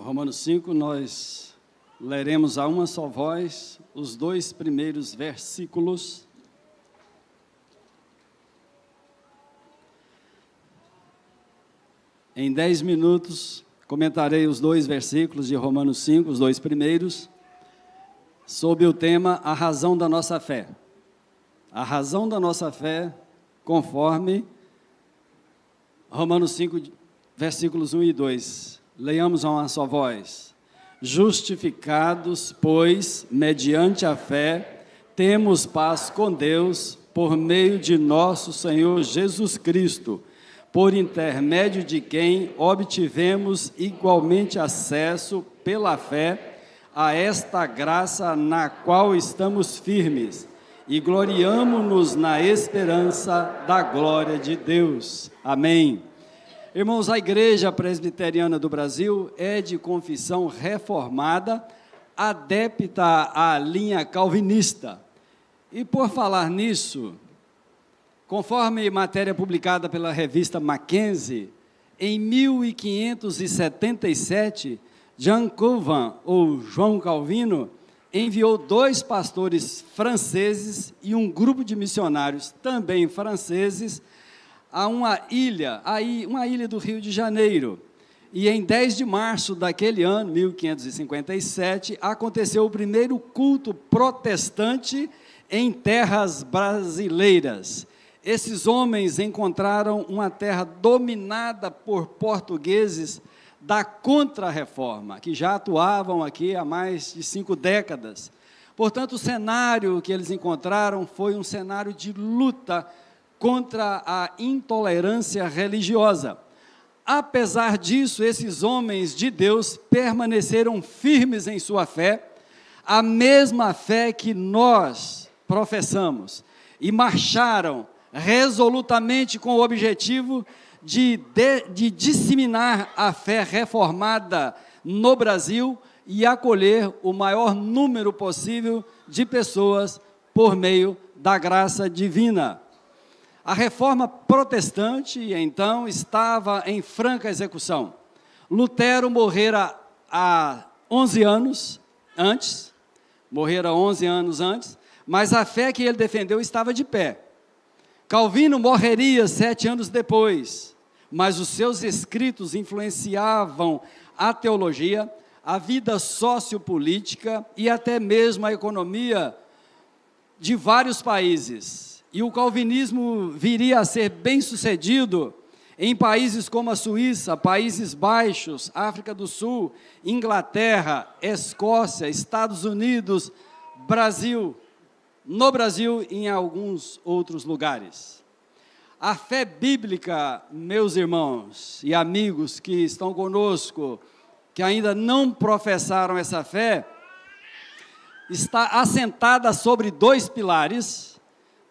Romanos 5, nós leremos a uma só voz os 2 primeiros versículos. Em 10 minutos, comentarei os 2 versículos de Romanos 5, os 2 primeiros, sob o tema A Razão da Nossa Fé. A razão da nossa fé, conforme Romanos 5, versículos 1 e 2. Leiamos a uma só voz. Justificados, pois, mediante a fé, temos paz com Deus, por meio de nosso Senhor Jesus Cristo, por intermédio de quem obtivemos igualmente acesso, pela fé, a esta graça na qual estamos firmes, e gloriamo-nos na esperança da glória de Deus. Amém. Irmãos, a Igreja Presbiteriana do Brasil é de confissão reformada, adepta à linha calvinista. E por falar nisso, conforme matéria publicada pela revista Mackenzie, em 1577, Jean Calvin, ou João Calvino, enviou 2 pastores franceses e um grupo de missionários, também franceses, a uma ilha do Rio de Janeiro. E em 10 de março daquele ano, 1557, aconteceu o primeiro culto protestante em terras brasileiras. Esses homens encontraram uma terra dominada por portugueses da Contra-Reforma, que já atuavam aqui há mais de 5 décadas. Portanto, o cenário que eles encontraram foi um cenário de luta contra a intolerância religiosa. Apesar disso, esses homens de Deus permaneceram firmes em sua fé, a mesma fé que nós professamos, e marcharam resolutamente com o objetivo de disseminar a fé reformada no Brasil e acolher o maior número possível de pessoas por meio da graça divina. A reforma protestante, então, estava em franca execução. Lutero morrera há 11 anos antes, mas a fé que ele defendeu estava de pé. Calvino morreria 7 anos depois, mas os seus escritos influenciavam a teologia, a vida sociopolítica e até mesmo a economia de vários países. E o calvinismo viria a ser bem-sucedido em países como a Suíça, Países Baixos, África do Sul, Inglaterra, Escócia, Estados Unidos, Brasil, no Brasil e em alguns outros lugares. A fé bíblica, meus irmãos e amigos que estão conosco, que ainda não professaram essa fé, está assentada sobre 2 pilares,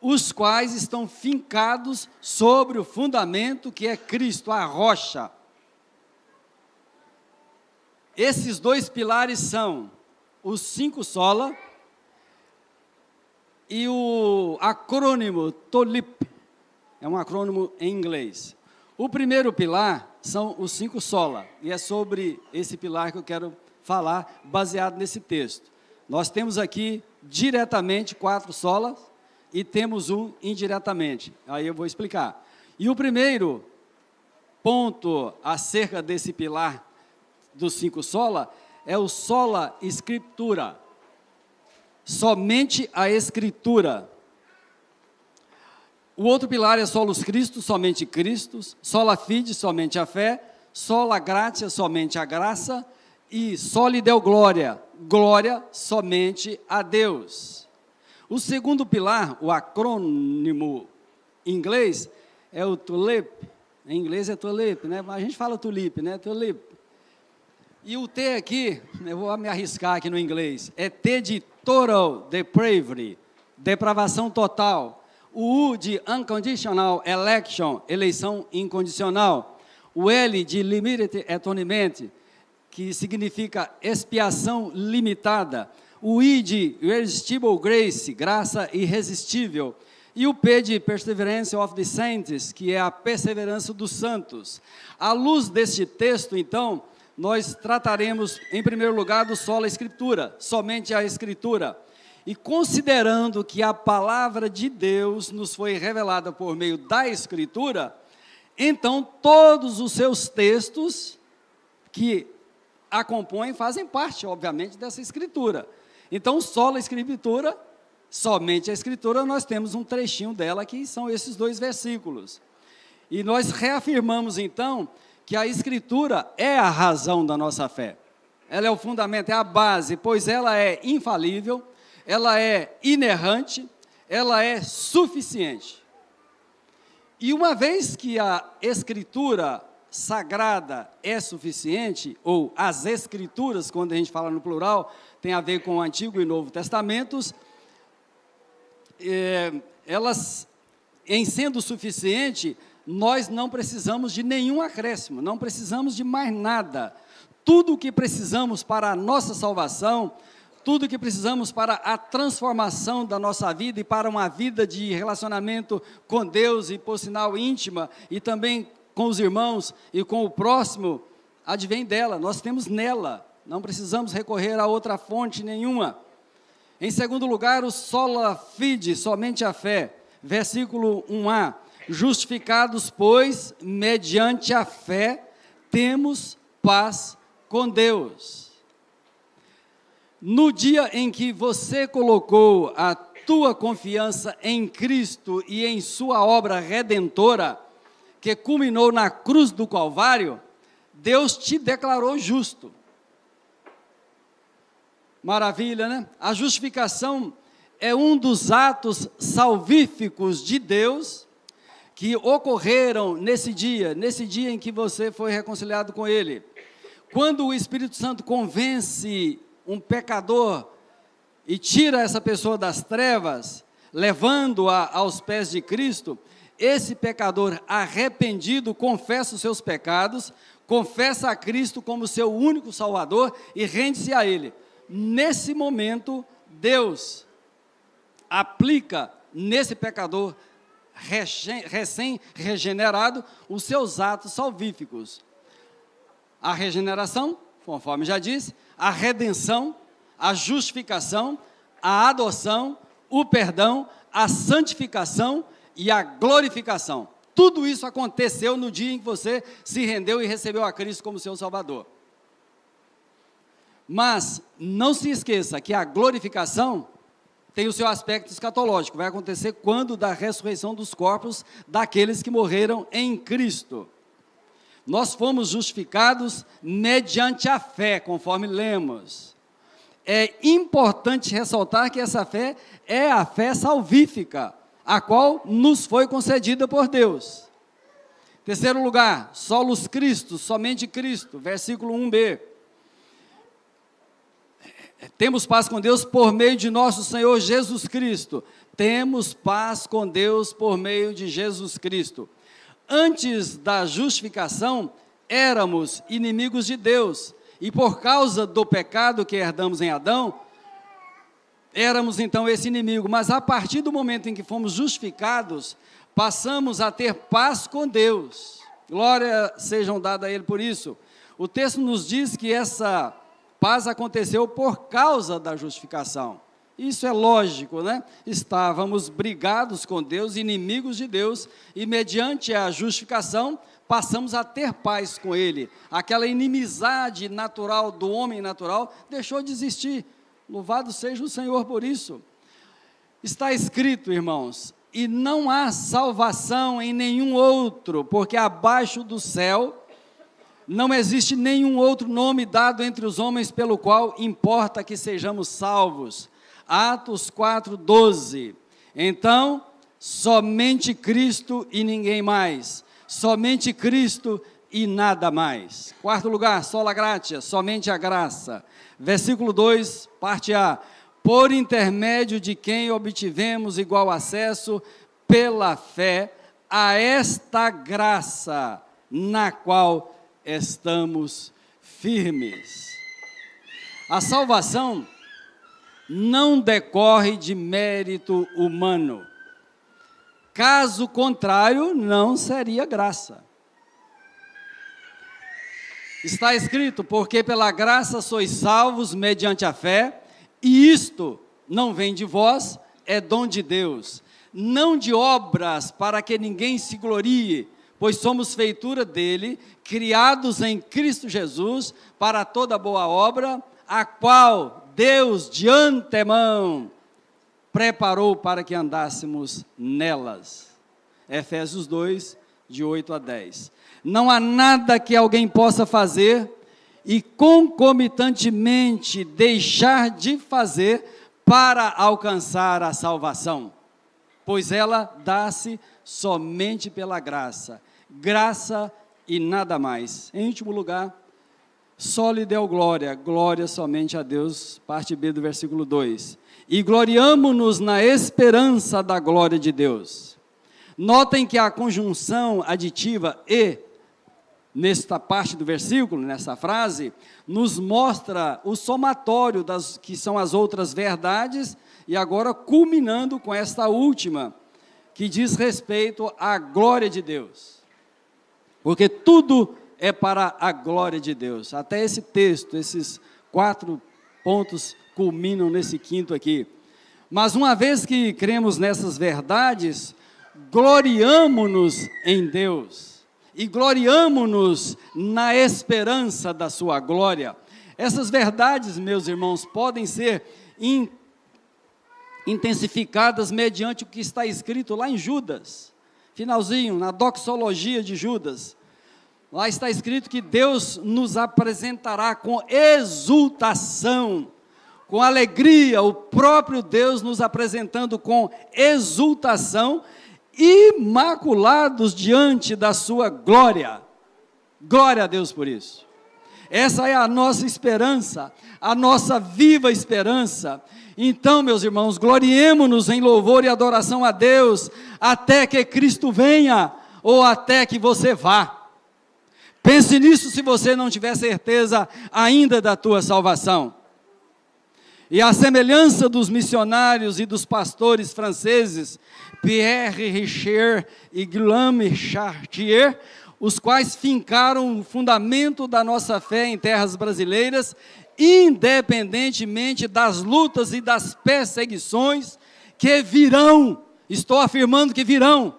os quais estão fincados sobre o fundamento que é Cristo, a rocha. Esses 2 pilares são os 5 sola e o acrônimo TOLIP, é um acrônimo em inglês. O primeiro pilar são os 5 sola, e é sobre esse pilar que eu quero falar, baseado nesse texto. Nós temos aqui diretamente 4 solas, e temos um indiretamente, aí eu vou explicar. E o primeiro ponto acerca desse pilar dos 5 sola, é o sola scriptura, somente a escritura. O outro pilar é solus Christus, somente Cristo, sola fide, somente a fé, sola gratia, somente a graça, e soli deo gloria, glória somente a Deus. O segundo pilar, o acrônimo em inglês, é o TULIP. Em inglês é TULIP, né? Mas a gente fala TULIP, né? TULIP. E o T aqui, eu vou me arriscar aqui no inglês, é T de total depravity, depravação total. O U de unconditional election, eleição incondicional. O L de limited atonement, que significa expiação limitada. O I de irresistible grace, graça irresistível, e o P de perseverance of the saints, que é a perseverança dos santos. À luz deste texto, então, nós trataremos, em primeiro lugar, do sola Escritura, somente a Escritura. E considerando que a palavra de Deus nos foi revelada por meio da Escritura, então todos os seus textos que a compõem fazem parte, obviamente, dessa Escritura. Então, sola Escritura, somente a Escritura, nós temos um trechinho dela, que são esses 2 versículos. E nós reafirmamos, então, que a Escritura é a razão da nossa fé. Ela é o fundamento, é a base, pois ela é infalível, ela é inerrante, ela é suficiente. E uma vez que a Escritura sagrada é suficiente, ou as Escrituras, quando a gente fala no plural, tem a ver com o Antigo e Novo Testamentos, elas, em sendo suficiente, nós não precisamos de nenhum acréscimo, não precisamos de mais nada. Tudo o que precisamos para a nossa salvação, tudo o que precisamos para a transformação da nossa vida e para uma vida de relacionamento com Deus e, por sinal, íntima, e também com os irmãos e com o próximo, advém dela, nós temos nela, não precisamos recorrer a outra fonte nenhuma. Em segundo lugar, o sola fide, somente a fé, versículo 1a, justificados, pois, mediante a fé, temos paz com Deus. No dia em que você colocou a tua confiança em Cristo e em sua obra redentora, que culminou na cruz do Calvário, Deus te declarou justo. Maravilha, né? A justificação é um dos atos salvíficos de Deus que ocorreram nesse dia em que você foi reconciliado com Ele. Quando o Espírito Santo convence um pecador e tira essa pessoa das trevas, levando-a aos pés de Cristo, esse pecador arrependido confessa os seus pecados, confessa a Cristo como seu único Salvador e rende-se a Ele. Nesse momento, Deus aplica nesse pecador recém-regenerado os seus atos salvíficos. A regeneração, conforme já disse, a redenção, a justificação, a adoção, o perdão, a santificação e a glorificação. Tudo isso aconteceu no dia em que você se rendeu e recebeu a Cristo como seu Salvador. Mas não se esqueça que a glorificação tem o seu aspecto escatológico, vai acontecer quando da ressurreição dos corpos daqueles que morreram em Cristo. Nós fomos justificados mediante a fé, conforme lemos. É importante ressaltar que essa fé é a fé salvífica, a qual nos foi concedida por Deus. Terceiro lugar, solos Cristo, somente Cristo, versículo 1b. Temos paz com Deus por meio de nosso Senhor Jesus Cristo. Temos paz com Deus por meio de Jesus Cristo. Antes da justificação, éramos inimigos de Deus, e por causa do pecado que herdamos em Adão, éramos então esse inimigo, mas a partir do momento em que fomos justificados, passamos a ter paz com Deus. Glória sejam dadas a Ele por isso. O texto nos diz que essa paz aconteceu por causa da justificação. Isso é lógico, né? Estávamos brigados com Deus, inimigos de Deus, e mediante a justificação, passamos a ter paz com Ele. Aquela inimizade natural do homem natural deixou de existir. Louvado seja o Senhor por isso. Está escrito, irmãos, e não há salvação em nenhum outro, porque abaixo do céu não existe nenhum outro nome dado entre os homens pelo qual importa que sejamos salvos. Atos 4:12. Então, somente Cristo e ninguém mais. Somente Cristo e nada mais. Quarto lugar, sola gratia, somente a graça. Versículo 2, parte A. Por intermédio de quem obtivemos igual acesso pela fé a esta graça, na qual estamos firmes. A salvação não decorre de mérito humano. Caso contrário, não seria graça. Está escrito, porque pela graça sois salvos mediante a fé, e isto não vem de vós, é dom de Deus, não de obras para que ninguém se glorie, pois somos feitura dele, criados em Cristo Jesus, para toda boa obra, a qual Deus de antemão preparou para que andássemos nelas. Efésios 2, de 8 a 10. Não há nada que alguém possa fazer e concomitantemente deixar de fazer para alcançar a salvação, pois ela dá-se somente pela graça, graça e nada mais. Em último lugar, só lhe deu glória, glória somente a Deus, parte B do versículo 2. E gloriamo-nos na esperança da glória de Deus. Notem que a conjunção aditiva e, nesta parte do versículo, nessa frase, nos mostra o somatório das que são as outras verdades, e agora culminando com esta última, que diz respeito à glória de Deus. Porque tudo é para a glória de Deus. Até esse texto, esses 4 pontos culminam nesse quinto aqui. Mas uma vez que cremos nessas verdades, gloriamo-nos em Deus. E gloriamo-nos na esperança da sua glória. Essas verdades, meus irmãos, podem ser intensificadas mediante o que está escrito lá em Judas, finalzinho, na doxologia de Judas. Lá está escrito que Deus nos apresentará com exultação, com alegria, o próprio Deus nos apresentando com exultação, imaculados diante da sua glória. Glória a Deus por isso. Essa é a nossa esperança, a nossa viva esperança. Então, meus irmãos, gloriemo-nos em louvor e adoração a Deus, até que Cristo venha, ou até que você vá. Pense nisso se você não tiver certeza ainda da tua salvação. E a semelhança dos missionários e dos pastores franceses, Pierre Richer e Guillaume Chartier, os quais fincaram o fundamento da nossa fé em terras brasileiras, independentemente das lutas e das perseguições que virão, estou afirmando que virão,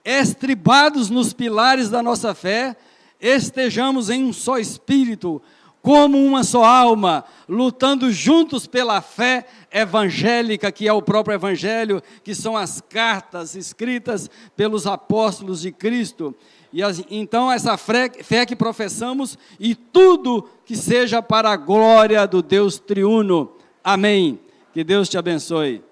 estribados nos pilares da nossa fé, estejamos em um só espírito, como uma só alma, lutando juntos pela fé evangélica, que é o próprio Evangelho, que são as cartas escritas pelos apóstolos de Cristo. E então essa fé que professamos, e tudo que seja para a glória do Deus triuno. Amém. Que Deus te abençoe.